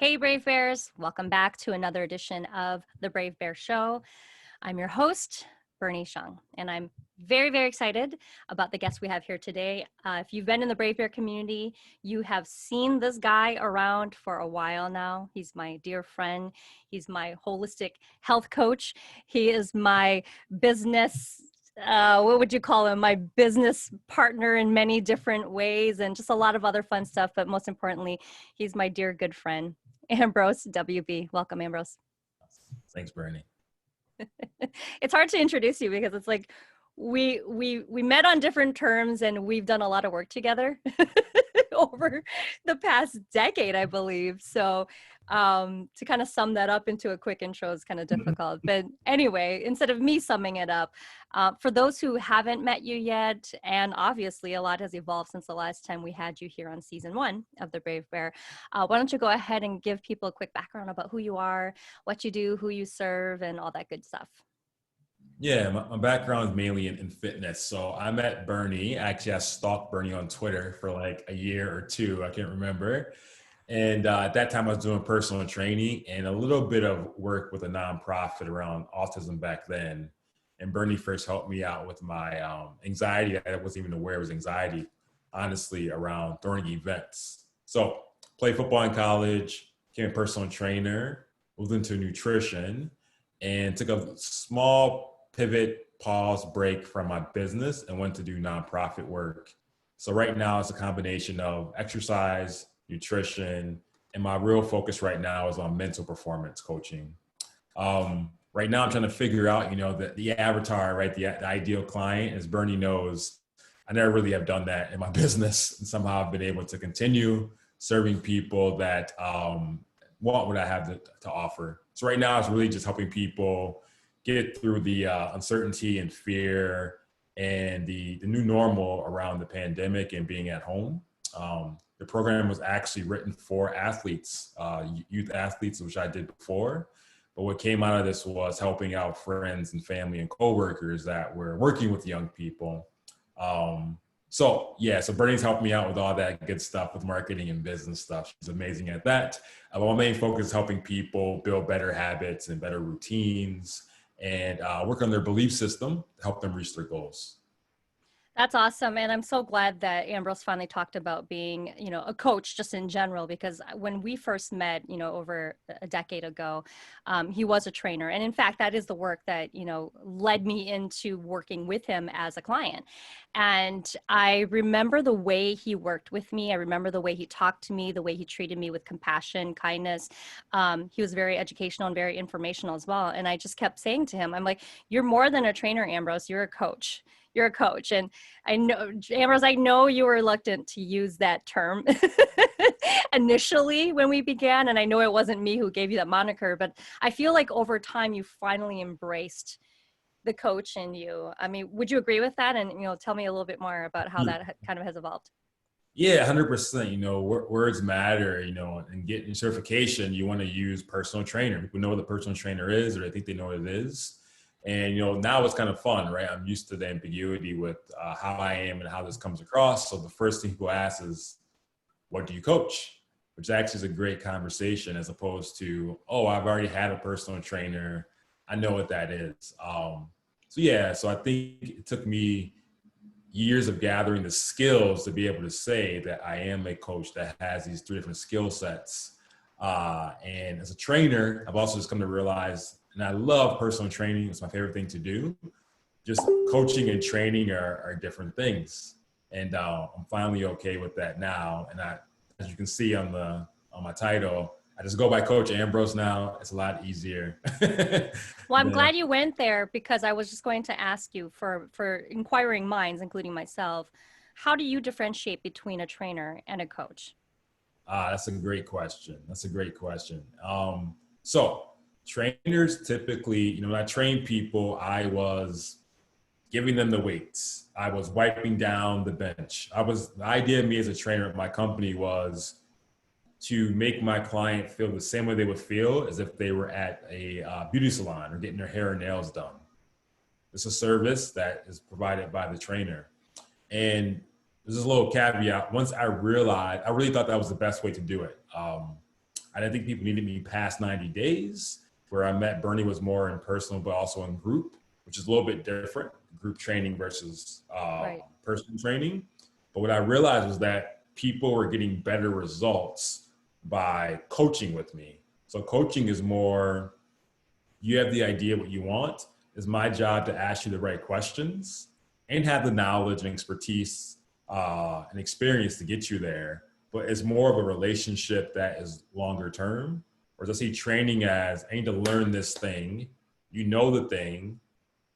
Hey, Brave Bears. Welcome back to another edition of the Brave Bear Show. I'm your host, Bernie Shung, and I'm very, very excited about the guest we have here today. If you've been in the Brave Bear community, you have seen this guy around for a while now. He's my dear friend. He's my holistic health coach. He is my business what would you call him? My business partner in many different ways and just a lot of other fun stuff. But most importantly, he's my dear good friend, Ambrose WB. Welcome, Ambrose. Thanks, Bernie. It's hard to introduce you because it's like we met on different terms and we've done a lot of work together over the past decade, I believe. So to kind of sum that up into a quick intro is kind of difficult. But anyway, instead of me summing it up, for those who haven't met you yet, and obviously a lot has evolved since the last time we had you here on season 1 of the Brave Bear, why don't you go ahead and give people a quick background about who you are, what you do, who you serve, and all that good stuff. Yeah, my background is mainly in fitness. So I met Bernie. Actually, I stalked Bernie on Twitter for like a year or two. I can't remember. And at that time, I was doing personal training and a little bit of work with a nonprofit around autism back then. And Bernie first helped me out with my anxiety. I wasn't even aware it was anxiety, honestly, around throwing events. So played football in college, became a personal trainer, moved into nutrition, and took a small pivot, pause, break from my business and went to do nonprofit work. So right now it's a combination of exercise, nutrition, and my real focus right now is on mental performance coaching. Right now I'm trying to figure out, the avatar, right? The ideal client. As Bernie knows, I never really have done that in my business. And somehow I've been able to continue serving people that want what I have to offer. So right now it's really just helping people get through the uncertainty and fear and the new normal around the pandemic and being at home. The program was actually written for athletes, youth athletes, which I did before. But what came out of this was helping out friends and family and coworkers that were working with young people. So Bernie's helped me out with all that good stuff with marketing and business stuff. She's amazing at that. My main focus is helping people build better habits and better routines and work on their belief system to help them reach their goals. That's awesome. And I'm so glad that Ambrose finally talked about being, a coach just in general, because when we first met, over a decade ago, he was a trainer. And in fact, that is the work that, led me into working with him as a client. And I remember the way he worked with me. I remember the way he talked to me, the way he treated me with compassion, kindness. He was very educational and very informational as well. And I just kept saying to him, I'm like, you're more than a trainer, Ambrose, you're a coach. You're a coach. And I know, Ambrose, I know you were reluctant to use that term initially when we began. And I know it wasn't me who gave you that moniker, but I feel like over time you finally embraced the coach in you. I mean, would you agree with that? And, tell me a little bit more about how that kind of has evolved. Yeah, 100%. Words matter, and getting certification, you want to use personal trainer. People know what the personal trainer is, or they think they know what it is. And, now it's kind of fun, right? I'm used to the ambiguity with how I am and how this comes across. So the first thing people ask is, what do you coach? Which actually is a great conversation as opposed to, oh, I've already had a personal trainer. I know what that is. So I think it took me years of gathering the skills to be able to say that I am a coach that has these 3 different skill sets. And as a trainer, I've also just come to realize, and I love personal training. It's my favorite thing to do. Just coaching and training are different things. And I'm finally okay with that now. And as you can see on my title, I just go by Coach Ambrose now. It's a lot easier. Well, I'm glad you went there, because I was just going to ask you, for inquiring minds, including myself, how do you differentiate between a trainer and a coach? That's a great question. So trainers typically, when I train people, I was giving them the weights. I was wiping down the bench. The idea of me as a trainer at my company was to make my client feel the same way they would feel as if they were at a beauty salon or getting their hair and nails done. It's a service that is provided by the trainer. And there's this little caveat. Once I realized, I really thought that was the best way to do it. I didn't think people needed me past 90 days. Where I met Bernie was more in personal, but also in group, which is a little bit different, group training versus Right. personal training. But what I realized was that people were getting better results by coaching with me. So coaching is more, you have the idea what you want. It's my job to ask you the right questions and have the knowledge and expertise and experience to get you there. But it's more of a relationship that is longer term. Whereas I see training as, I need to learn this thing, you know the thing,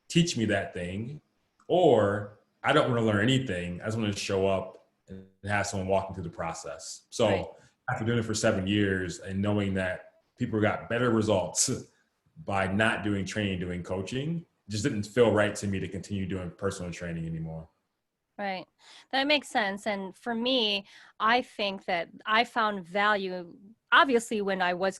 teach me that thing, or I don't want to learn anything. I just want to show up and have someone walk me through the process. Right. So after doing it for 7 years and knowing that people got better results by not doing training, doing coaching, it just didn't feel right to me to continue doing personal training anymore. Right. That makes sense. And for me, I think that I found value, obviously, when I was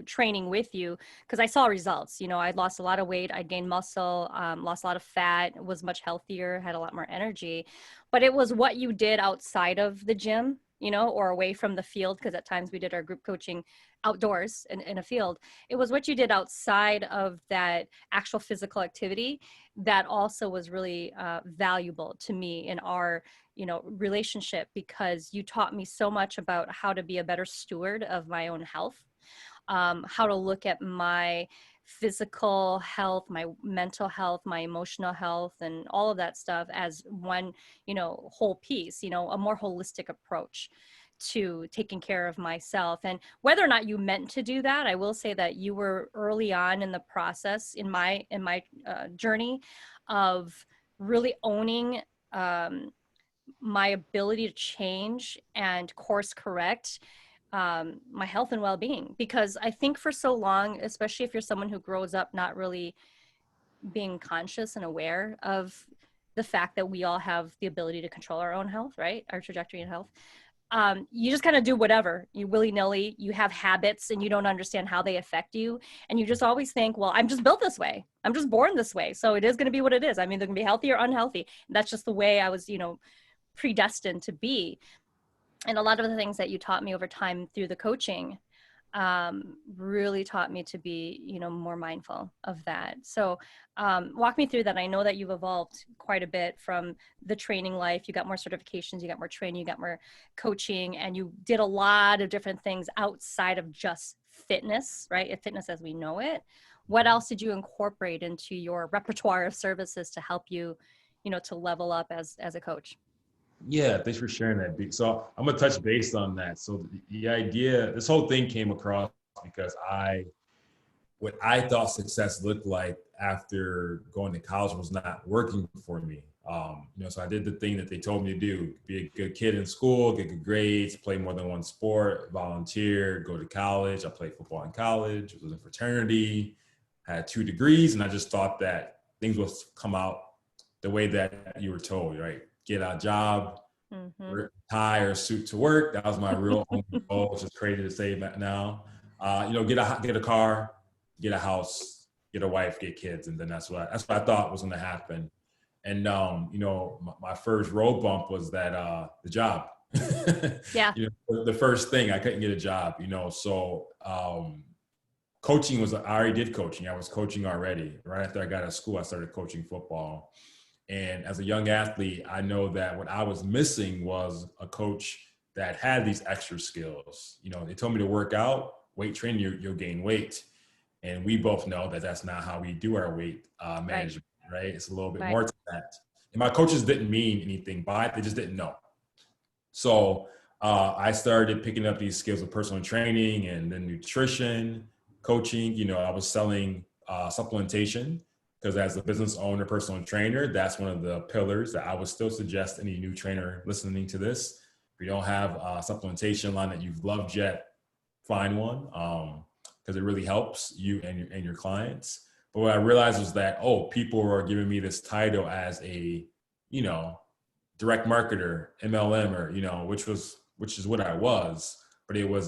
training with you, because I saw results. I lost a lot of weight, I gained muscle, lost a lot of fat, was much healthier, had a lot more energy. But it was what you did outside of the gym, or away from the field, because at times we did our group coaching outdoors in a field. It was what you did outside of that actual physical activity that also was really valuable to me in our relationship, because you taught me so much about how to be a better steward of my own health, how to look at my physical health, my mental health, my emotional health, and all of that stuff as one whole piece, a more holistic approach to taking care of myself. And whether or not you meant to do that, I will say that you were early on in the process in my journey of really owning my ability to change and course correct my health and well-being. Because I think for so long, especially if you're someone who grows up not really being conscious and aware of the fact that we all have the ability to control our own health, right? Our trajectory in health. You just kind of do whatever, you willy-nilly, you have habits and you don't understand how they affect you. And you just always think, well, I'm just built this way. I'm just born this way. So it is going to be what it is. I mean, they're going to be healthy or unhealthy. And that's just the way I was, predestined to be. And a lot of the things that you taught me over time through the coaching really taught me to be, more mindful of that. So walk me through that. I know that you've evolved quite a bit from the training life. You got more certifications, you got more training, you got more coaching, and you did a lot of different things outside of just fitness, right? Fitness as we know it. What else did you incorporate into your repertoire of services to help you, to level up as a coach? Yeah, thanks for sharing that, B. So I'm gonna touch base on that. So the idea, this whole thing came across because what I thought success looked like after going to college was not working for me. So I did the thing that they told me to do: be a good kid in school, get good grades, play more than one sport, volunteer, go to college. I played football in college, was in a fraternity, had 2 degrees, and I just thought that things would come out the way that you were told, right? Get a job, wear tie or suit to work. That was my real only goal, which is crazy to say that now. Get a car, get a house, get a wife, get kids, and then that's what I thought was going to happen. And my first road bump was that the job. Yeah. The first thing, I couldn't get a job. So coaching was, I already did coaching. I was coaching already. Right after I got out of school, I started coaching football. And as a young athlete, I know that what I was missing was a coach that had these extra skills. They told me to work out, weight training, you'll gain weight. And we both know that that's not how we do our weight management, right? It's a little bit more to that. And my coaches didn't mean anything by it. They just didn't know. So I started picking up these skills of personal training and then nutrition, coaching. I was selling supplementation, because as a business owner, personal trainer, that's one of the pillars that I would still suggest any new trainer listening to this. If you don't have a supplementation line that you've loved yet, find one, because it really helps you and your clients. But what I realized was that, people were giving me this title as a, direct marketer, MLM, or, which is what I was, but it was,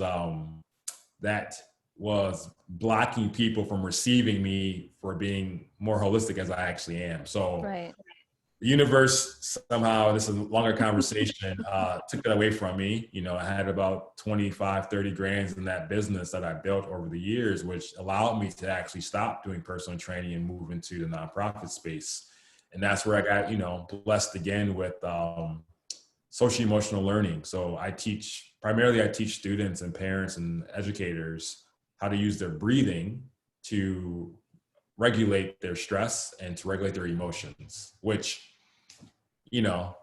that was blocking people from receiving me for being more holistic as I actually am. So the universe somehow, this is a longer conversation, took that away from me. You know, I had about 25, 30 grand in that business that I built over the years, which allowed me to actually stop doing personal training and move into the nonprofit space. And that's where I got, you know, blessed again with social emotional learning. So I teach students and parents and educators how to use their breathing to regulate their stress and to regulate their emotions, which, you know,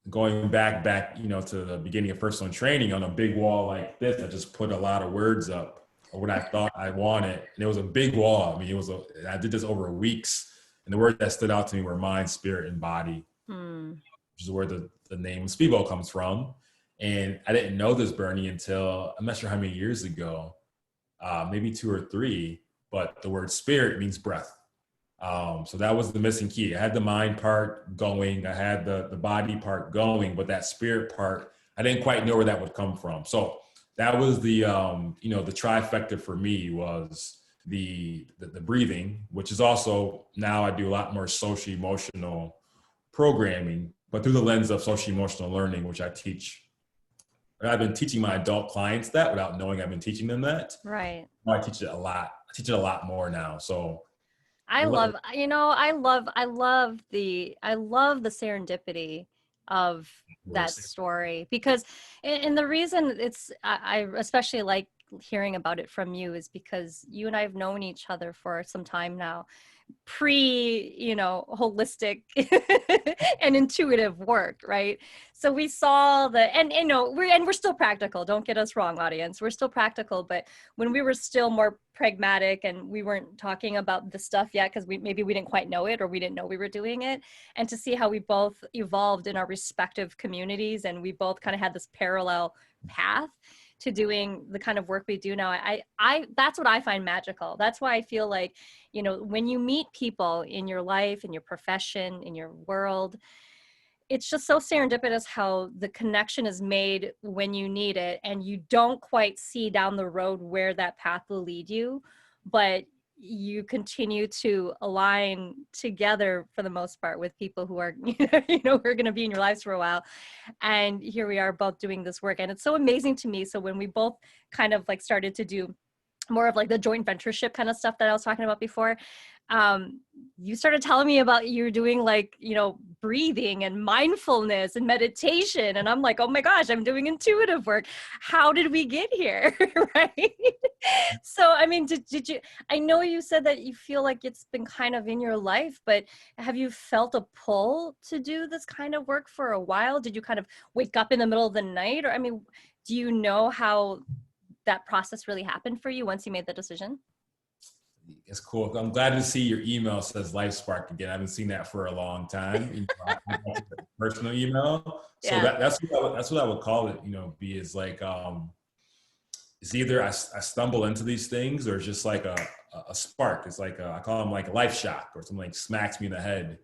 going back, you know, to the beginning of personal training, on a big wall like this, I just put a lot of words up of what I thought I wanted. And it was a big wall. I mean, I did this over weeks. And the words that stood out to me were mind, spirit, and body, which is where the name Speebo comes from. And I didn't know this, Bernie, until I'm not sure how many years ago, maybe 2 or 3, but the word spirit means breath. So that was the missing key. I had the mind part going, I had the body part going, but that spirit part, I didn't quite know where that would come from. So that was the, you know, the trifecta for me was the breathing, which is also, now I do a lot more social emotional programming, but through the lens of social emotional learning, which I teach. I've been teaching my adult clients that without knowing I've been teaching them that. Right. I teach it a lot. I teach it a lot more now. So I love, you know, I love the serendipity of that story, because, and the reason I especially like hearing about it from you is because you and I have known each other for some time now, you know, holistic and intuitive work, right? So we saw and you know, we're still practical. Don't get us wrong, audience. We're still practical, but when we were still more pragmatic and we weren't talking about the stuff yet because maybe we didn't quite know it, or we didn't know we were doing it, and to see how we both evolved in our respective communities, and we both kind of had this parallel path to doing the kind of work we do now. I that's what I find magical. That's why I feel like, you know, when you meet people in your life, in your profession, in your world, it's just so serendipitous how the connection is made when you need it, and you don't quite see down the road where that path will lead you, but you continue to align together for the most part with people who are, you know, who are going to be in your lives for a while. And here we are both doing this work. And it's so amazing to me. So when we both kind of like started to do more of like the joint ventureship kind of stuff that I was talking about before, you started telling me about you doing like, you know, breathing and mindfulness and meditation. And I'm like, oh my gosh, I'm doing intuitive work. How did we get here? Right. So, I mean, did you, I know you said that you feel like it's been kind of in your life, but have you felt a pull to do this kind of work for a while? Did you kind of wake up in the middle of the night? Or, I mean, do you know how that process really happened for you once you made the decision? It's cool. I'm glad to see your email says Life Spark again. I haven't seen that for a long time. You know, personal email. So Yeah. that's what I would call it. You know, be is like it's either I stumble into these things, or it's just like a spark. It's like I call them like a life shock, or something like smacks me in the head.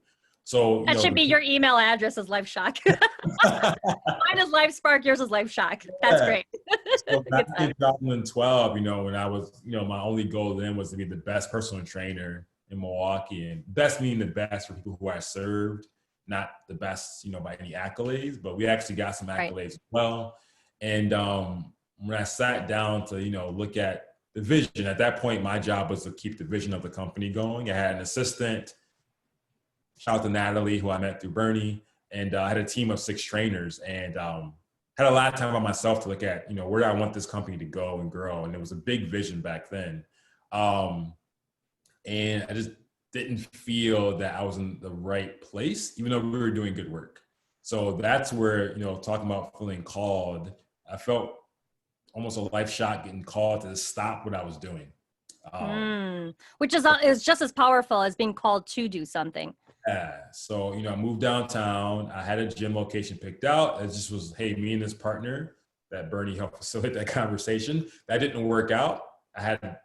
So That should be your email address is Life Shock. Mine is Life Spark, yours is Life Shock. That's great. So back in 2012, you know, when I was, you know, my only goal then was to be the best personal trainer in Milwaukee, and best meaning the best for people who I served, not the best, you know, by any accolades, but we actually got some accolades as well. And when I sat down to, you know, look at the vision, at that point, my job was to keep the vision of the company going. I had an assistant, shout out to Natalie, who I met through Bernie, and I had a team of 6 trainers, and had a lot of time by myself to look at, you know, where do I want this company to go and grow. And it was a big vision back then. And I just didn't feel that I was in the right place, even though we were doing good work. So that's where, you know, talking about feeling called, I felt almost a life shock getting called to stop what I was doing. Which is just as powerful as being called to do something. Yeah. So, you know, I moved downtown. I had a gym location picked out. It just was, hey, me and this partner that Bernie helped facilitate that conversation. That didn't work out. I had,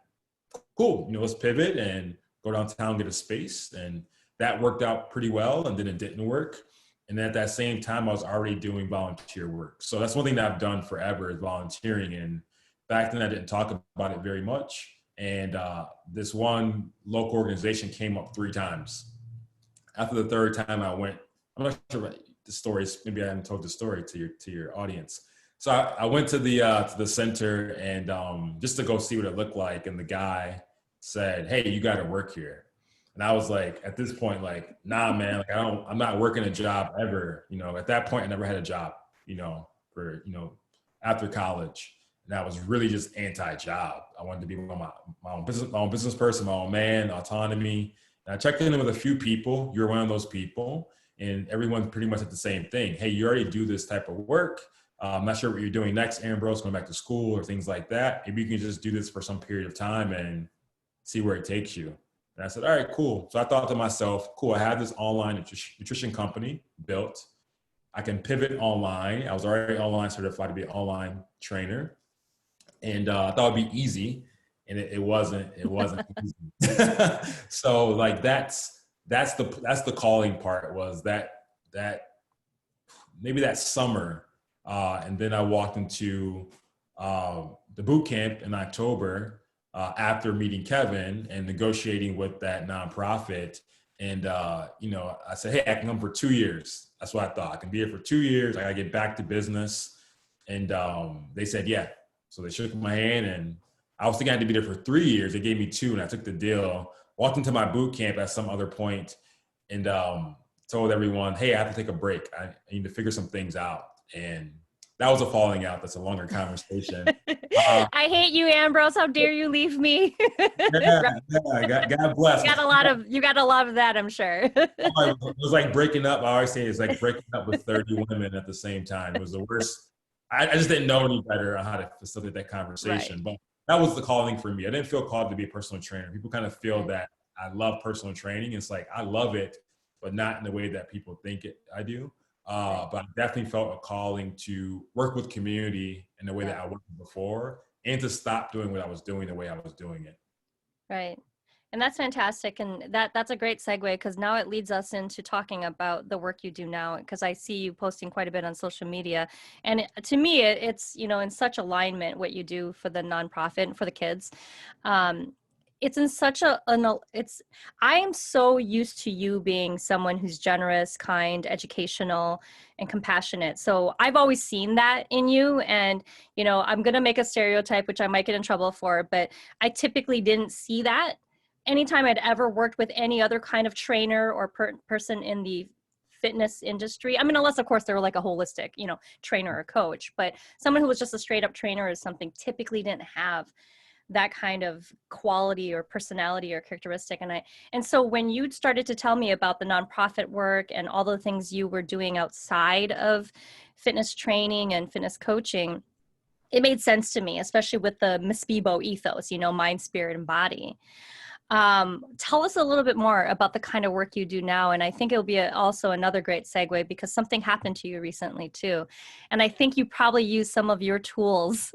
cool, you know, let's pivot and go downtown, get a space. And that worked out pretty well. And then it didn't work. And then at that same time, I was already doing volunteer work. So that's one thing that I've done forever is volunteering. And back then I didn't talk about it very much. And this one local organization came up 3 times. After the 3rd time I went I'm not sure about the stories. Maybe I haven't told the story to your audience. So I went to the center and just to go see what it looked like. And the guy said, "Hey, you got to work here." And I was like, at this point, like, nah, man, like I'm not working a job ever. At that point, I never had a job, for, after college. And I was really just anti-job. I wanted to be my own business person, my own man, autonomy. And I checked in with a few people. You're one of those people. And everyone pretty much said the same thing. Hey, you already do this type of work. I'm not sure what you're doing next, Ambrose, going back to school or things like that. Maybe you can just do this for some period of time and see where it takes you. And I said, all right, cool. So I thought to myself, cool, I have this online nutrition company built. I can pivot online. I was already online certified to be an online trainer. And I thought it'd be easy. And it wasn't easy. So like that's the calling part, was that maybe that summer. And then I walked into the boot camp in October after meeting Kevin and negotiating with that nonprofit. And, I said, hey, I can come for 2 years. That's what I thought. I can be here for 2 years. I got to get back to business. And they said, yeah. So they shook my hand, and I was thinking I had to be there for 3 years. They gave me 2, and I took the deal. Walked into my boot camp at some other point and told everyone, hey, I have to take a break. I need to figure some things out. And that was a falling out. That's a longer conversation. I hate you, Ambrose. How dare you leave me? God bless. You got a lot of that, I'm sure. It was like breaking up. I always say it's like breaking up with 30 women at the same time. It was the worst. I just didn't know any better on how to facilitate that conversation. Right. But that was the calling for me. I didn't feel called to be a personal trainer. People kind of feel that I love personal training. It's like, I love it, but not in the way that people think I do. But I definitely felt a calling to work with community in the way that I worked before, and to stop doing what I was doing the way I was doing it. Right. And that's fantastic. And that's a great segue, because now it leads us into talking about the work you do now, because I see you posting quite a bit on social media. And to me, it's, in such alignment what you do for the nonprofit and for the kids. It's in such I am so used to you being someone who's generous, kind, educational, and compassionate. So I've always seen that in you. And, I'm going to make a stereotype, which I might get in trouble for, but I typically didn't see that anytime I'd ever worked with any other kind of trainer or person in the fitness industry. I mean, unless of course they were like a holistic, trainer or coach, but someone who was just a straight up trainer is something typically didn't have that kind of quality or personality or characteristic. And so when you started to tell me about the nonprofit work and all the things you were doing outside of fitness training and fitness coaching, it made sense to me, especially with the Miss Bebo ethos, mind, spirit, and body. Tell us a little bit more about the kind of work you do now. And I think it'll be also another great segue, because something happened to you recently too. And I think you probably use some of your tools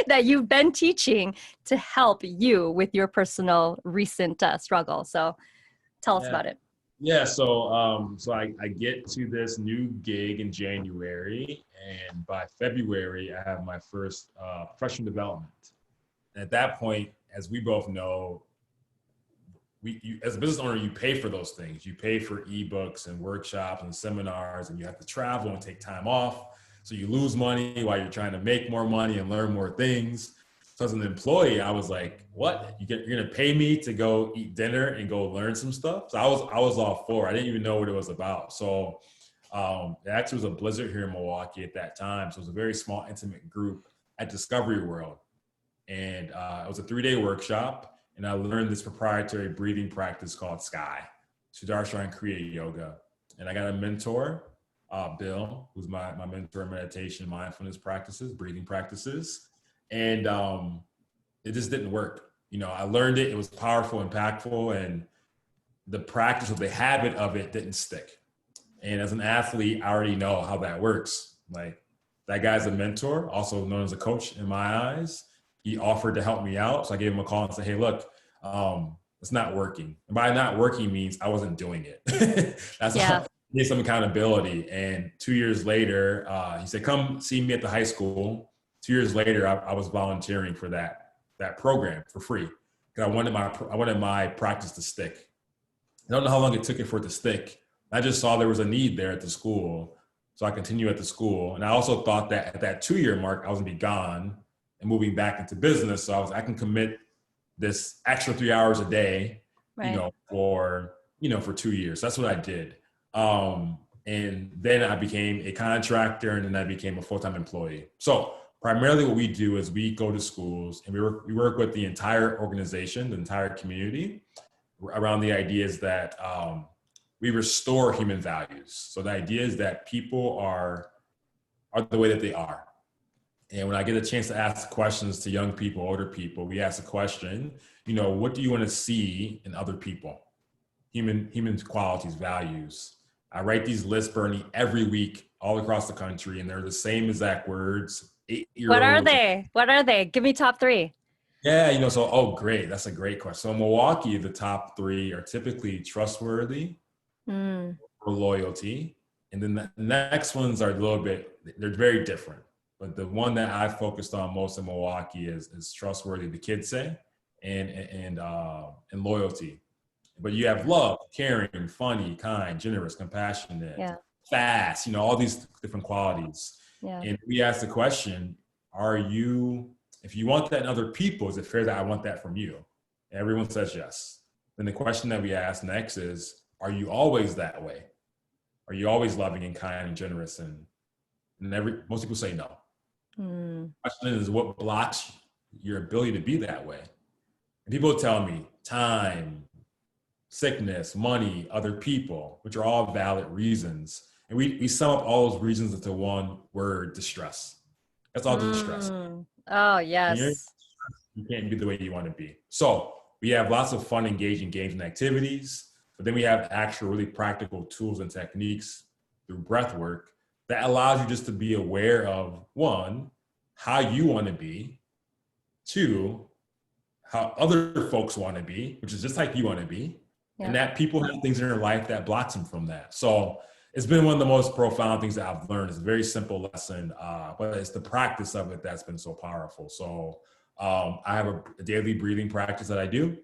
that you've been teaching to help you with your personal recent struggle. So tell us about it. Yeah. So I get to this new gig in January, and by February, I have my first professional development. And at that point, as we both know, you, as a business owner, you pay for those things. You pay for ebooks and workshops and seminars, and you have to travel and take time off. So you lose money while you're trying to make more money and learn more things. So as an employee, I was like, what? You're going to pay me to go eat dinner and go learn some stuff? So I was all for it. I didn't even know what it was about. So it actually was a blizzard here in Milwaukee at that time. So it was a very small, intimate group at Discovery World. And it was a 3-day workshop, and I learned this proprietary breathing practice called Sky, Sudarshan and Kriya Yoga. And I got a mentor, Bill, who's my mentor in meditation, mindfulness practices, breathing practices. And it just didn't work. I learned it. It was powerful, impactful, and the practice or the habit of it didn't stick. And as an athlete, I already know how that works. Like, that guy's a mentor, also known as a coach in my eyes. He offered to help me out. So I gave him a call and said, hey, look, it's not working. And by not working means I wasn't doing it. That's all. I need some accountability. And 2 years later, he said, come see me at the high school. 2 years later, I was volunteering for that program for free, because I wanted my practice to stick. I don't know how long it took it for it to stick, I just saw there was a need there at the school. So I continued at the school. And I also thought that at that 2-year mark, I was gonna be gone and moving back into business. So I can commit this extra 3 hours a day, Right. for 2 years. That's what I did. And then I became a contractor, and then I became a full-time employee. So primarily what we do is we go to schools and we work with the entire organization, the entire community around the ideas that we restore human values. So the idea is that people are the way that they are. And when I get a chance to ask questions to young people, older people, we ask a question, what do you want to see in other people? Human qualities, values. I write these lists, Bernie, every week all across the country, and they're the same exact words. What are 8-year-olds. they? What are they? Give me top three. Yeah, oh, great. That's a great question. So in Milwaukee, the top three are typically trustworthy Mm, or loyalty. And then the next ones are they're very different. But the one that I focused on most in Milwaukee is trustworthy, the kids say, and loyalty. But you have love, caring, funny, kind, generous, compassionate, yeah. fast, all these different qualities. Yeah. And we ask the question, if you want that in other people, is it fair that I want that from you? And everyone says yes. Then the question that we ask next is, are you always that way? Are you always loving and kind and generous? And most people say no. Mm, The question is, what blocks your ability to be that way? And people tell me time, sickness, money, other people, which are all valid reasons. And we sum up all those reasons into one word: distress. That's all distress. oh, When yes. you can't be the way you want to be. So we have lots of fun, engaging games and activities, but then we have actual really practical tools and techniques through breath work that allows you just to be aware of, one, how you want to be, two, how other folks want to be, which is just like you want to be, and Yeah. that people have things in their life that blocks them from that. So it's been one of the most profound things that I've learned. It's a very simple lesson, but it's the practice of it that's been so powerful. So I have a daily breathing practice that I do,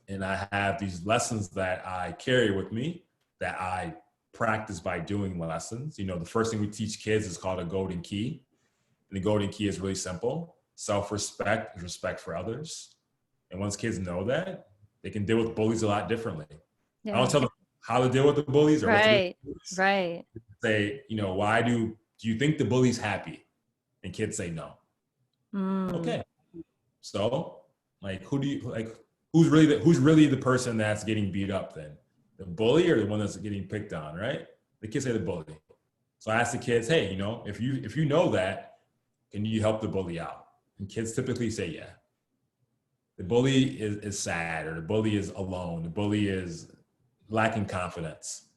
and I have these lessons that I carry with me that I practice by doing lessons. The first thing we teach kids is called a golden key. And the golden key is really simple. Self-respect is respect for others. And once kids know that, they can deal with bullies a lot differently. I don't Yeah. tell them how to deal with the bullies or what to do with Right. the bullies. Right. Say, why do you think the bully's happy? And kids say no. Mm, Okay. So, who's really the person that's getting beat up then? The bully or the one that's getting picked on, right? The kids say the bully. So I ask the kids, hey, if you know that, can you help the bully out? And kids typically say yeah. The bully is sad, or the bully is alone. The bully is lacking confidence.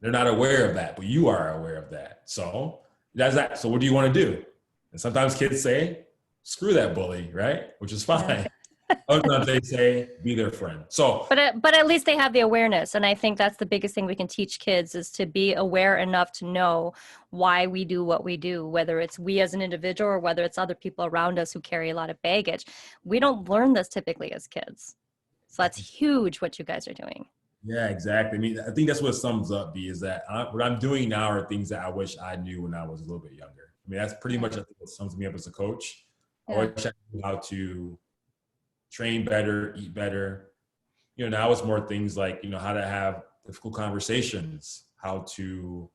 They're not aware of that, but you are aware of that. So that's that. So what do you want to do? And sometimes kids say, screw that bully, right? Which is yeah. fine. Other times they say, be their friend. So But at least they have the awareness. And I think that's the biggest thing we can teach kids is to be aware enough to know why we do what we do, whether it's we as an individual or whether it's other people around us who carry a lot of baggage. We don't learn this typically as kids. So that's huge what you guys are doing. yeah, exactly. I mean, I think that's what sums up B is that what I'm doing now are things that I wish I knew when I was a little bit younger. I mean, that's pretty much I think what sums me up as a coach. I Yeah. wish I knew how to train better, eat better. Now it's more things like, how to have difficult conversations, how to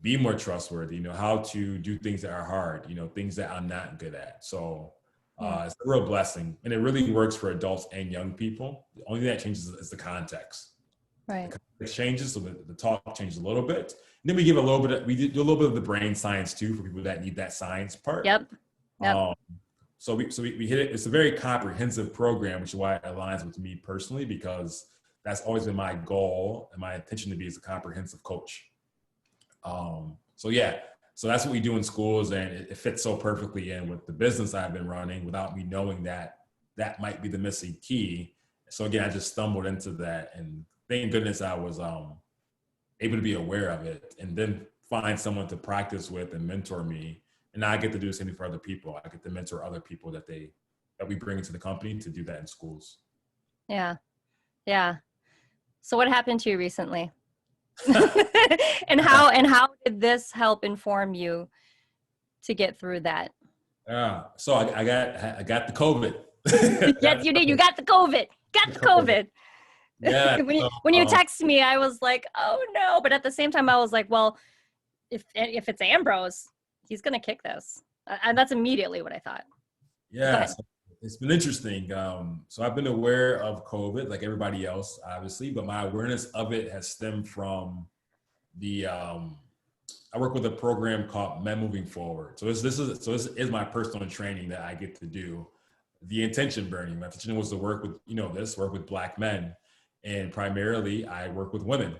be more trustworthy, how to do things that are hard, things that I'm not good at. So Yeah. it's a real blessing. And it really works for adults and young people. The only thing that changes is the context. The Right. context changes, so the talk changes a little bit. And then we give we do a little bit of the brain science too for people that need that science part. Yep. Yep. So we hit it. It's a very comprehensive program, which is why it aligns with me personally, because that's always been my goal and my intention to be as a comprehensive coach. So yeah, so that's what we do in schools, and it fits so perfectly in with the business I've been running without me knowing that might be the missing key. So again, I just stumbled into that, and thank goodness I was able to be aware of it, and then find someone to practice with and mentor me. And now I get to do the same thing for other people. I get to mentor other people that we bring into the company to do that in schools. Yeah. Yeah. So what happened to you recently? And how did this help inform you to get through that? Yeah. So I got the COVID. I Yes, got you did. You got the COVID. Got the the COVID. COVID. Yeah. when you So, when you text me, I was like, oh no. But at the same time, I was like, well, if it's Ambrose, he's gonna kick this. And that's immediately what I thought. But go yeah. ahead. So it's been interesting. So I've been aware of COVID, like everybody else, obviously, but my awareness of it has stemmed from the I work with a program called Men Moving Forward. So this is my personal training that I get to do. The intention, Bernie, my intention was to work with work with Black men, and primarily I work with women.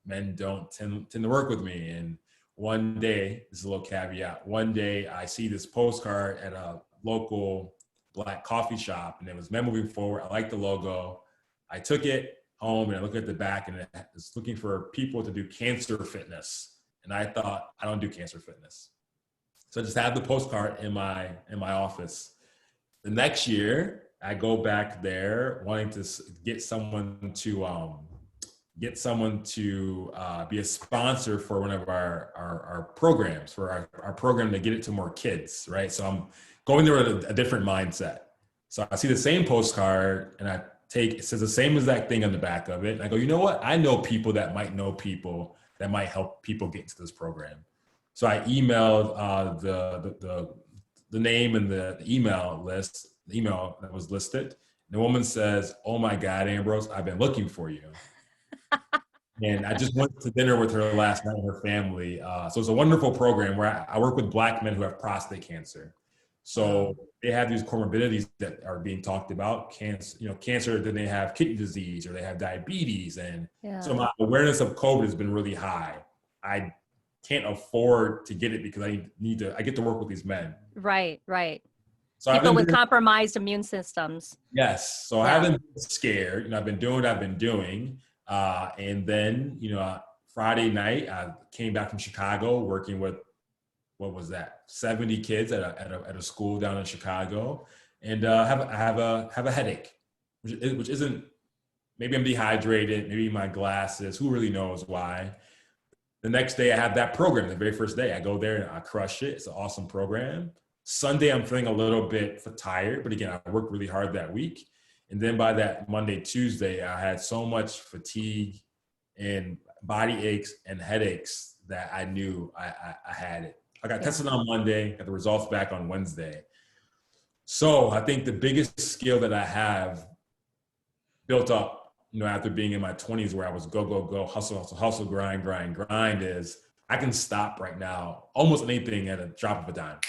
Men don't tend to work with me, and one day, this is a little caveat. One day, I see this postcard at a local Black coffee shop, and it was Men Moving Forward. I like the logo. I took it home and I looked at the back, and it's looking for people to do cancer fitness. And I thought, I don't do cancer fitness. So I just have the postcard in my office. The next year, I go back there wanting to get someone to be a sponsor for one of our programs, for our program to get it to more kids, right? So I'm going there with a different mindset. So I see the same postcard and it says the same exact thing on the back of it. And I go, you know what? I know people that might know people that might help people get into this program. So I emailed the name and the email list, the email that was listed. The woman says, "Oh my God, Ambrose, I've been looking for you." And I just went to dinner with her last night with her family. So it's a wonderful program where I work with Black men who have prostate cancer. So they have these comorbidities that are being talked about, cancer, then they have kidney disease or they have diabetes. And so Yeah. my awareness of COVID has been really high. I can't afford to get it because I get to work with these men. Right. Right. So I've People been with doing, compromised immune systems. yes. So I Yeah. haven't been scared. I've been doing what I've been doing. And then, Friday night, I came back from Chicago working with, what was that, 70 kids at a school down in Chicago, and have a headache, which isn't, maybe I'm dehydrated, maybe my glasses, who really knows why. The next day I have that program. The very first day I go there and I crush it. It's an awesome program. Sunday I'm feeling a little bit tired, but again, I worked really hard that week. And then by that Monday, Tuesday, I had so much fatigue and body aches and headaches that I knew I had it. I got tested on Monday, got the results back on Wednesday. So I think the biggest skill that I have built up, after being in my 20s where I was go, go, go, hustle, hustle, hustle, grind, grind, grind, is I can stop right now, almost anything at a drop of a dime.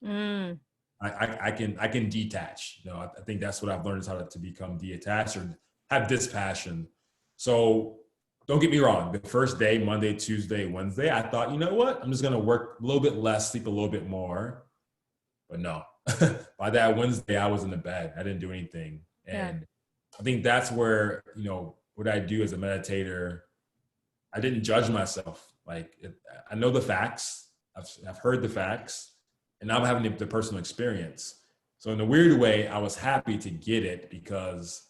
Mm. I can detach. I think that's what I've learned, is how to become detached or have dispassion. So don't get me wrong. The first day, Monday, Tuesday, Wednesday, I thought, you know what? I'm just going to work a little bit less, sleep a little bit more. But no, by that Wednesday, I was in the bed. I didn't do anything. And I think that's where, what I do as a meditator, I didn't judge myself. I know the facts. I've heard the facts. And now I'm having the personal experience. So in a weird way, I was happy to get it because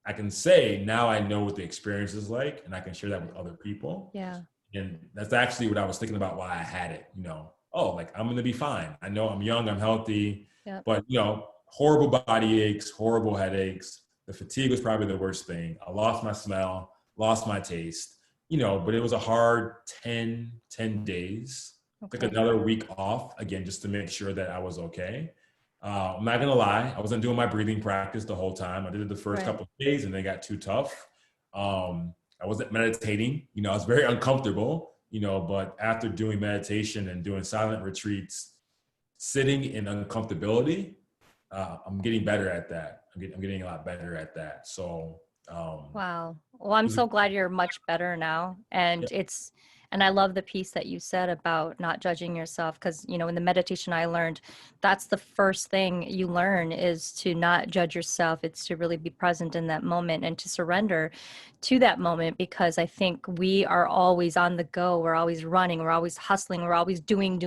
I can say now I know what the experience is like, and I can share that with other people. Yeah. And that's actually what I was thinking about why I had it. I'm going to be fine. I know I'm young, I'm healthy, but horrible body aches, horrible headaches. The fatigue was probably the worst thing. I lost my smell, lost my taste, but it was a hard 10 days. Okay. Took another week off again, just to make sure that I was okay. I'm not gonna lie, I wasn't doing my breathing practice the whole time. I did it the first couple of days and they got too tough. I wasn't meditating, I was very uncomfortable, but after doing meditation and doing silent retreats, sitting in uncomfortability, I'm getting better at that. I'm getting a lot better at that. So, wow. Well, I'm so glad you're much better now. And and I love the piece that you said about not judging yourself, because, in the meditation I learned, that's the first thing you learn, is to not judge yourself. It's to really be present in that moment and to surrender to that moment, because I think we are always on the go. We're always running. We're always hustling. We're always doing.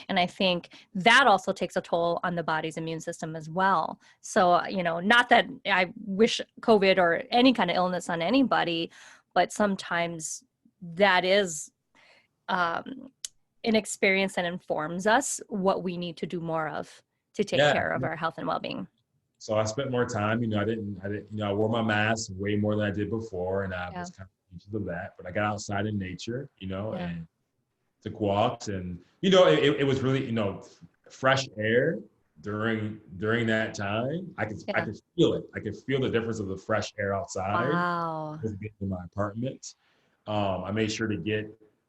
And I think that also takes a toll on the body's immune system as well. So, not that I wish COVID or any kind of illness on anybody, but sometimes that is an experience that informs us what we need to do more of to take Yeah. care of our health and well-being. So I spent more time, I wore my mask way more than I did before. And I Yeah. was kind of conscious of that, but I got outside in nature, Yeah. and took walks, and, it was really, fresh air during that time. I Yeah. could feel it. I could feel the difference of the fresh air outside Wow. in my apartment. I made sure to get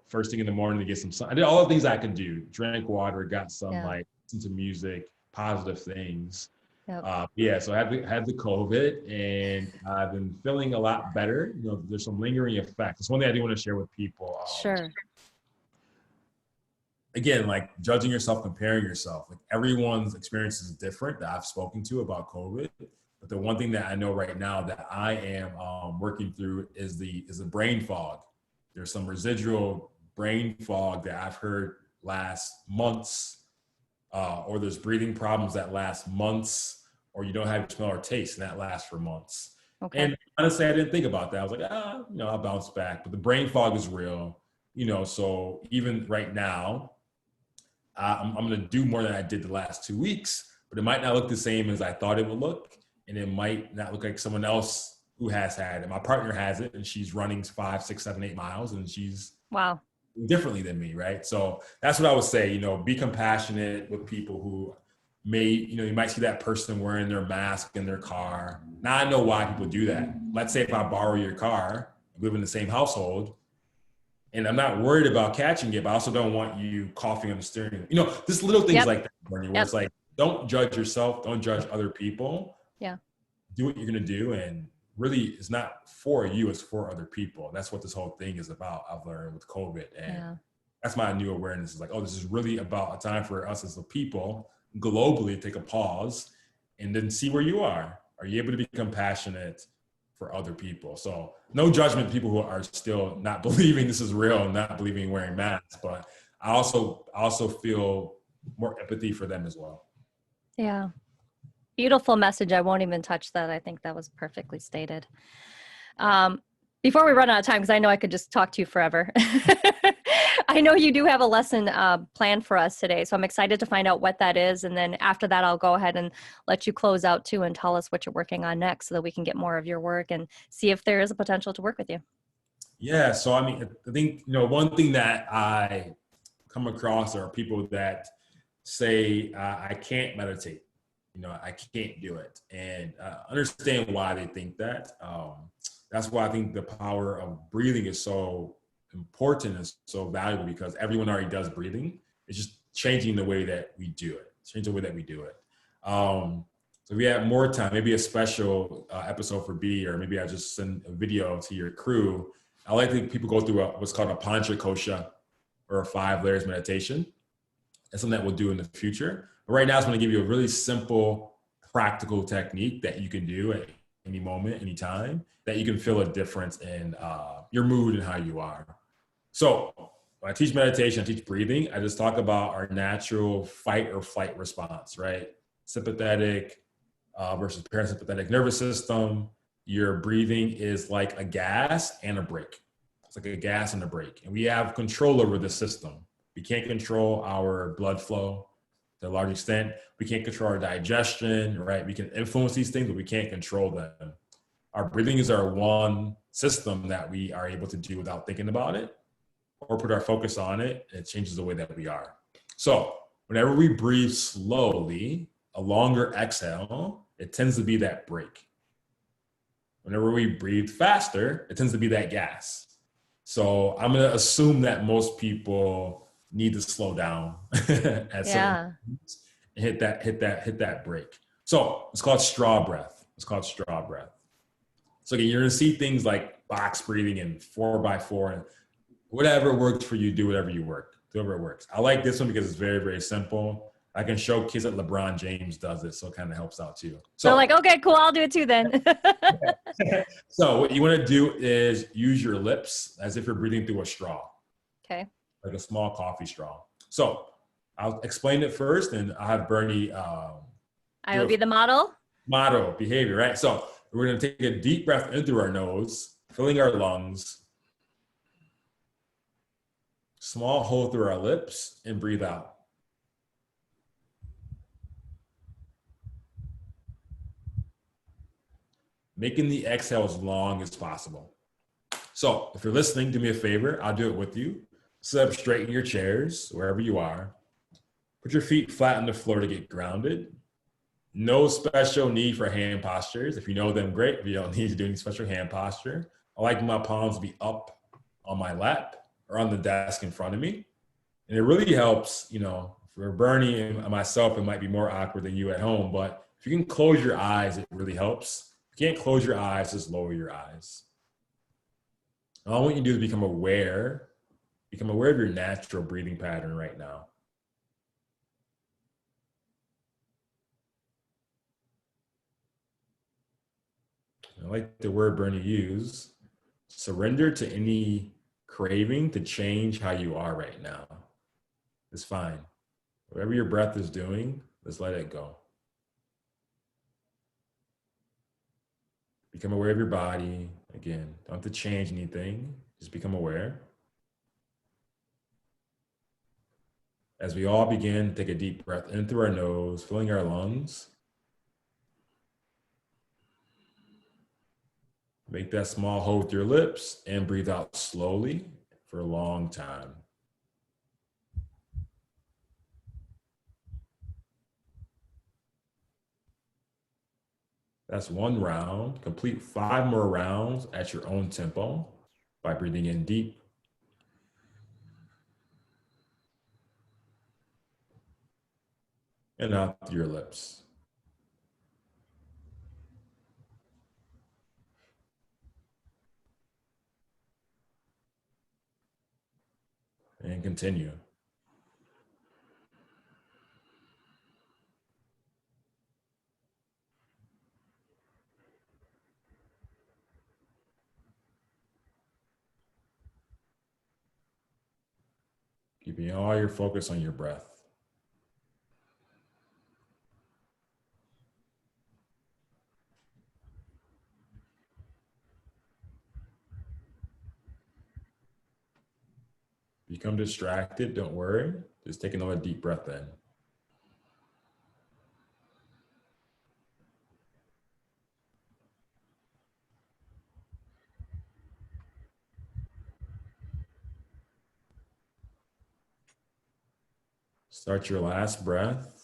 first thing in the morning to get some sun. I did all the things I could do, drank water, got sunlight, listened to music, positive things. Yep. So I had the COVID, and I've been feeling a lot better. There's some lingering effects. It's one thing I do want to share with people. Sure. Again, like judging yourself, comparing yourself, like everyone's experience is different that I've spoken to about COVID. But the one thing that I know right now that I am working through is the brain fog. There's some residual brain fog that I've heard last months, or there's breathing problems that last months, or you don't have smell or taste and that lasts for months. Okay. And honestly, I didn't think about that. I was like, I'll bounce back. But the brain fog is real, so even right now, I'm going to do more than I did the last 2 weeks, but it might not look the same as I thought it would look. And it might not look like someone else who has had it. My partner has it, and she's running 5, 6, 7, 8 miles, and she's Wow. differently than me, right? So that's what I would say, be compassionate with people who may, you might see that person wearing their mask in their car. Now I know why people do that. Let's say if I borrow your car, we live in the same household, and I'm not worried about catching it, but I also don't want you coughing on the steering wheel. Just little things like that, Bernie, where it's like, don't judge yourself, don't judge other people. Yeah. Do what you're going to do. And really, it's not for you, it's for other people. And that's what this whole thing is about, I've learned with COVID. And that's my new awareness, is like, this is really about a time for us as a people globally to take a pause and then see where you are. Are you able to be compassionate for other people? So no judgment to people who are still not believing this is real and not believing wearing masks, but I also feel more empathy for them as well. Yeah. Beautiful message. I won't even touch that. I think that was perfectly stated. Before we run out of time, because I know I could just talk to you forever. I know you do have a lesson planned for us today, so I'm excited to find out what that is. And then after that, I'll go ahead and let you close out too and tell us what you're working on next, so that we can get more of your work and see if there is a potential to work with you. Yeah. So, I think, one thing that I come across are people that say, I can't meditate. I can't do it, and understand why they think that. That's why I think the power of breathing is so important and so valuable, because everyone already does breathing. It's just changing the way that we do it. So if we have more time, maybe a special episode for B, or maybe I just send a video to your crew. I like to people go through what's called a Pancha Kosha, or a 5 layers meditation. That's something that we'll do in the future. But right now, I just want to give you a really simple, practical technique that you can do at any moment, any time, that you can feel a difference in your mood and how you are. So when I teach meditation, I teach breathing, I just talk about our natural fight or flight response, right? Sympathetic versus parasympathetic nervous system. Your breathing is like a gas and a brake. It's like a gas and a brake. And we have control over the system. We can't control our blood flow to a large extent. We can't control our digestion, right? We can influence these things, but we can't control them. Our breathing is our one system that we are able to do without thinking about it or put our focus on it. It changes the way that we are. So whenever we breathe slowly, a longer exhale, it tends to be that brake. Whenever we breathe faster, it tends to be that gas. So I'm going to assume that most people need to slow down at certain points and hit that break. So it's called straw breath. So again, you're going to see things like box breathing and 4x4 and whatever works for you, do whatever it works. I like this one because it's very, very simple. I can show kids that LeBron James does it, so it kind of helps out too. So like, okay, cool, I'll do it too then. So what you want to do is use your lips as if you're breathing through a straw. Okay. Like a small coffee straw. So I'll explain it first, and I'll have Bernie. I will be the model. Model behavior, right? So we're going to take a deep breath in through our nose, filling our lungs. Small hold through our lips and breathe out. Making the exhale as long as possible. So if you're listening, do me a favor. I'll do it with you. Sit up straight in your chairs, wherever you are. Put your feet flat on the floor to get grounded. No special need for hand postures. If you know them, great. If you don't need to do any special hand posture. I like my palms to be up on my lap or on the desk in front of me. And it really helps, for Bernie and myself, it might be more awkward than you at home, but if you can close your eyes, it really helps. If you can't close your eyes, just lower your eyes. All I want you to do is become aware of your natural breathing pattern right now. I like the word Bernie used. Surrender to any craving to change how you are right now. It's fine. Whatever your breath is doing, just let it go. Become aware of your body. Again, don't have to change anything. Just become aware. As we all begin, take a deep breath in through our nose, filling our lungs. Make that small hold with your lips and breathe out slowly for a long time. That's one round. Complete 5 more rounds at your own tempo by breathing in deep. And out through your lips. And continue. Keeping all your focus on your breath. Become distracted, don't worry. Just take another deep breath in. Start your last breath.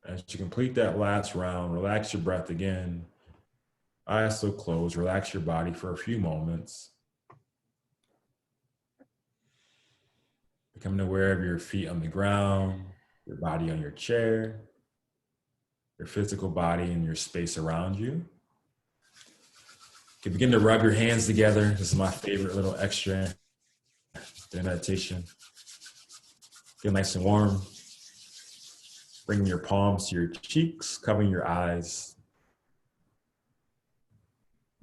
As you complete that last round, relax your breath again. Eyes still closed. Relax your body for a few moments. Becoming aware of your feet on the ground, your body on your chair, your physical body and your space around you. You can begin to rub your hands together. This is my favorite little extra during meditation. Feel nice and warm. Bringing your palms to your cheeks, covering your eyes.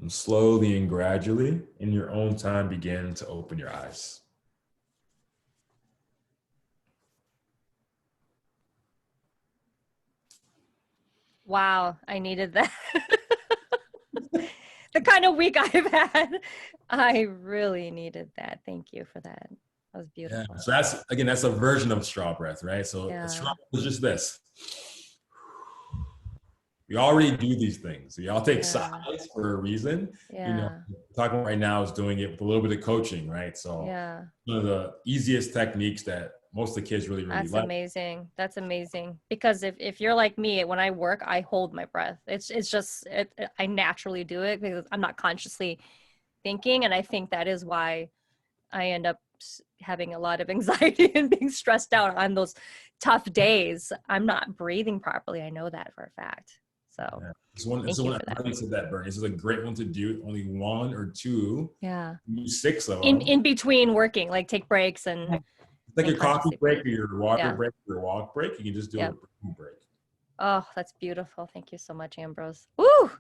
And slowly and gradually, in your own time, begin to open your eyes. Wow, I needed that. The kind of week I've had, I really needed that. Thank you for that. That was beautiful. Yeah. So that's a version of straw breath, right? So a straw breath is just this. We already do these things. We all take sides for a reason. Yeah. Talking right now is doing it with a little bit of coaching, right? So one of the easiest techniques that most of the kids really like. That's amazing. That's amazing. Because if you're like me, when I work, I hold my breath. It's just, I naturally do it because I'm not consciously thinking. And I think that is why I end up having a lot of anxiety and being stressed out on those tough days. I'm not breathing properly. I know that for a fact. So it's one I said that, Bernie. This is a great one to do. Only 1 or 2. Yeah. 6 of them. In between working, like take breaks and like a coffee break or your water break or your walk break. You can just do a break. Oh, that's beautiful. Thank you so much, Ambrose. Woo!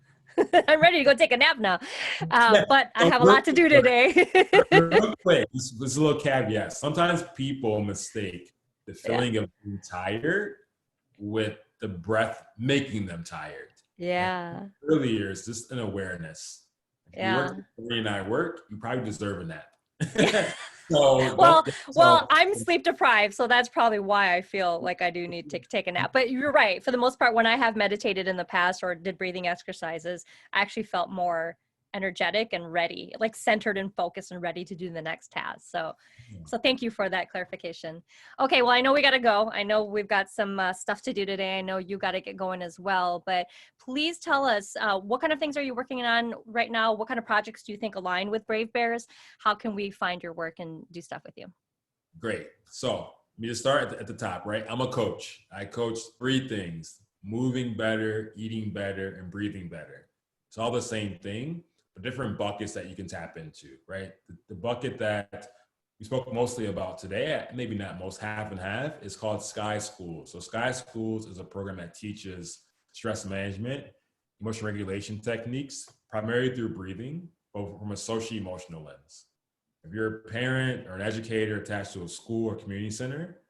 I'm ready to go take a nap now. Yeah. But I So have a lot to do today. real quick, this a little caveat. Sometimes people mistake the Yeah. feeling of being tired with the breath making them tired. And Yeah. earlier, it's just an awareness. If you work Yeah. the way and I work, you probably deserve a Yeah. nap. So don't. Well, well, I'm sleep deprived, so that's probably why I feel like I do need to take a nap. But you're right. For the most part, when I have meditated in the past or did breathing exercises, I actually felt more energetic and ready, like centered and focused and ready to do the next task. So thank you for that clarification. Okay, well, I know we got to go. I know we've got some stuff to do today. I know you got to get going as well. But please tell us what kind of things are you working on right now? What kind of projects do you think align with Brave Bears? How can we find your work and do stuff with you? Great. So me to start at the top, right? I'm a coach. I coach three things: moving better, eating better, and breathing better. It's all the same thing, but different buckets that you can tap into, right? The bucket that we spoke mostly about today, maybe not most, half and half, is called Sky Schools. So Sky Schools is a program that teaches stress management, emotion regulation techniques, primarily through breathing, but from a social emotional lens. If you're a parent or an educator attached to a school or community center,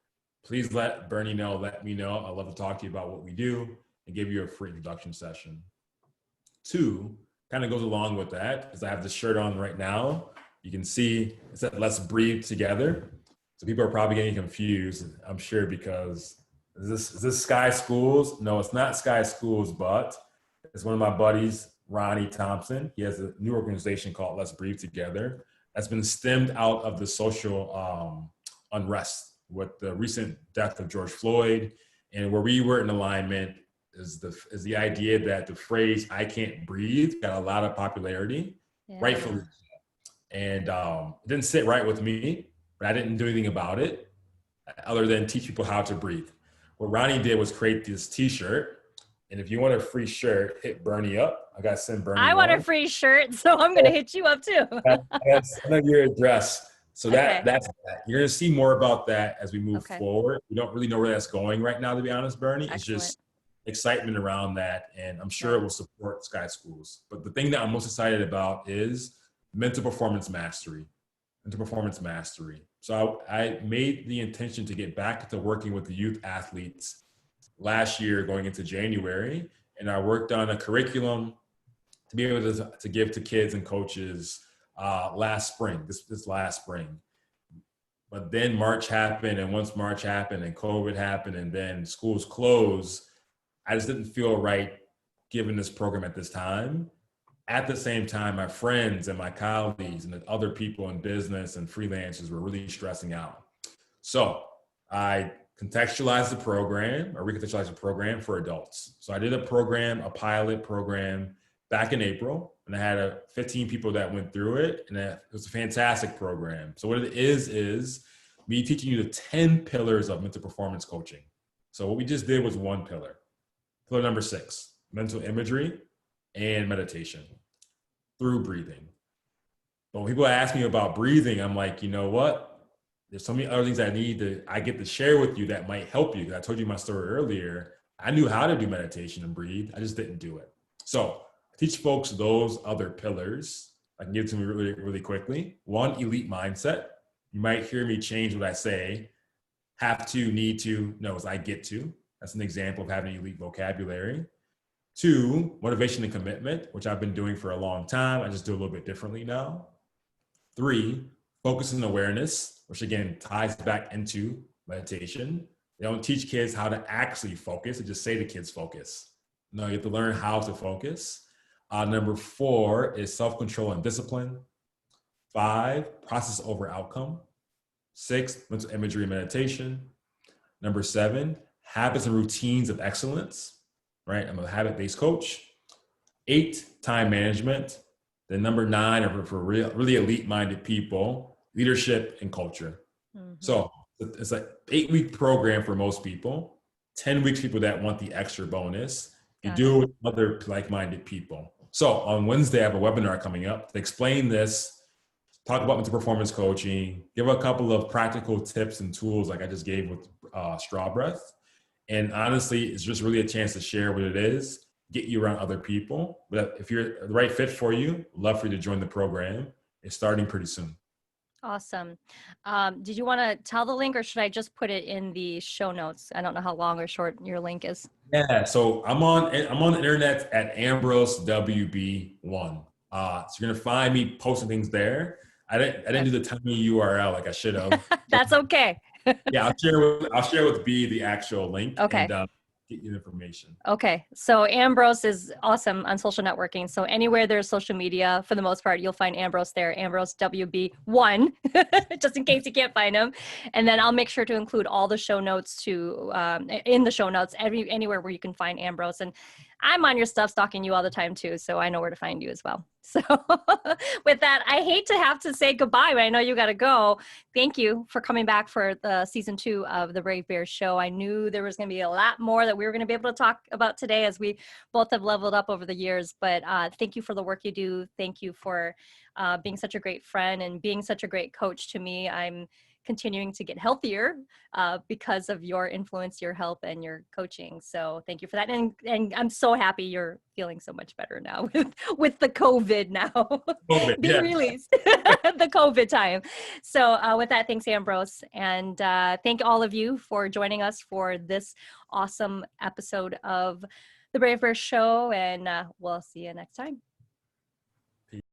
please let Bernie know, let me know. I'd love to talk to you about what we do and give you a free introduction session. Two, kind of goes along with that, because I have this shirt on right now. You can see it said, let's breathe together. So people are probably getting confused, I'm sure, because is this Sky Schools? No, it's not Sky Schools, but it's one of my buddies, Ronnie Thompson. He has a new organization called Let's Breathe Together that's been stemmed out of the social unrest with the recent death of George Floyd. And where we were in alignment is the idea that the phrase "I can't breathe" got a lot of popularity, Yeah. rightfully. And it didn't sit right with me, but I didn't do anything about it other than teach people how to breathe. What Ronnie did was create this T-shirt. And if you want a free shirt, hit Bernie up. I got to send Bernie I want a one. free shirt, so I'm going to hit you up too. That's your address. So Okay. that's that. You're going to see more about that as we move Okay. forward. We don't really know where that's going right now, to be honest, Bernie. It's Excellent. just excitement around that, and I'm sure Yeah. it will support Sky Schools. But the thing that I'm most excited about is mental performance mastery. Mental performance mastery. So I made the intention to get back to working with the youth athletes last year going into January, and I worked on a curriculum to be able to give to kids and coaches last spring, this last spring. But then March happened, and once March happened and COVID happened and then schools closed, I just didn't feel right giving this program at this time. At the same time, my friends and my colleagues and the other people in business and freelancers were really stressing out. So I contextualized the program or recontextualized the program for adults. So I did a pilot program back in April, and I had 15 people that went through it, and it was a fantastic program. So what it is me teaching you the 10 pillars of mental performance coaching. So what we just did was one pillar. Pillar number 6, mental imagery and meditation through breathing. But when people ask me about breathing, I'm like, you know what? There's so many other things I get to share with you that might help you. Because I told you my story earlier. I knew how to do meditation and breathe. I just didn't do it. So I teach folks those other pillars. I can give it to me really, really quickly. 1, elite mindset. You might hear me change what I say. Have to, need to, no, it's I get to. That's an example of having elite vocabulary. 2, motivation and commitment, which I've been doing for a long time. I just do a little bit differently now. 3, focus and awareness, which again ties back into meditation. They don't teach kids how to actually focus. They just say to kids, focus. No, you have to learn how to focus. Number 4 is self-control and discipline. 5, process over outcome. 6, mental imagery and meditation. Number 7, habits and routines of excellence, right? I'm a habit-based coach. 8, time management. Then number 9 are for really elite-minded people, leadership and culture. Mm-hmm. So it's an 8-week program for most people, 10 weeks people that want the extra bonus. You do it with other like-minded people. So on Wednesday, I have a webinar coming up to explain this, talk about mental performance coaching, give a couple of practical tips and tools like I just gave with Straw Breath. And honestly, it's just really a chance to share what it is, get you around other people. But if you're the right fit for you, love for you to join the program. It's starting pretty soon. Awesome. Did you want to tell the link or should I just put it in the show notes? I don't know how long or short your link is. Yeah, so I'm on the internet at Ambrose WB1. So you're gonna find me posting things there. I didn't do the tiny URL like I should have. That's okay. Yeah, I'll share with B the actual link Okay. and get you information. Okay. So Ambrose is awesome on social networking. So anywhere there's social media, for the most part, you'll find Ambrose there, Ambrose WB1, just in case you can't find him. And then I'll make sure to include all the show notes in the show notes, anywhere where you can find Ambrose. And I'm on your stuff stalking you all the time too, so I know where to find you as well. So with that, I hate to have to say goodbye, but I know you got to go. Thank you for coming back for the season 2 of the Brave Bears show. I knew there was going to be a lot more that we were going to be able to talk about today as we both have leveled up over the years, but thank you for the work you do. Thank you for being such a great friend and being such a great coach to me. I'm continuing to get healthier because of your influence, your help, and your coaching. So thank you for that. And I'm so happy you're feeling so much better now with the COVID now COVID, being yeah. released, the COVID time. So with that, thanks, Ambrose. And thank all of you for joining us for this awesome episode of the Brave Bear Show. And we'll see you next time.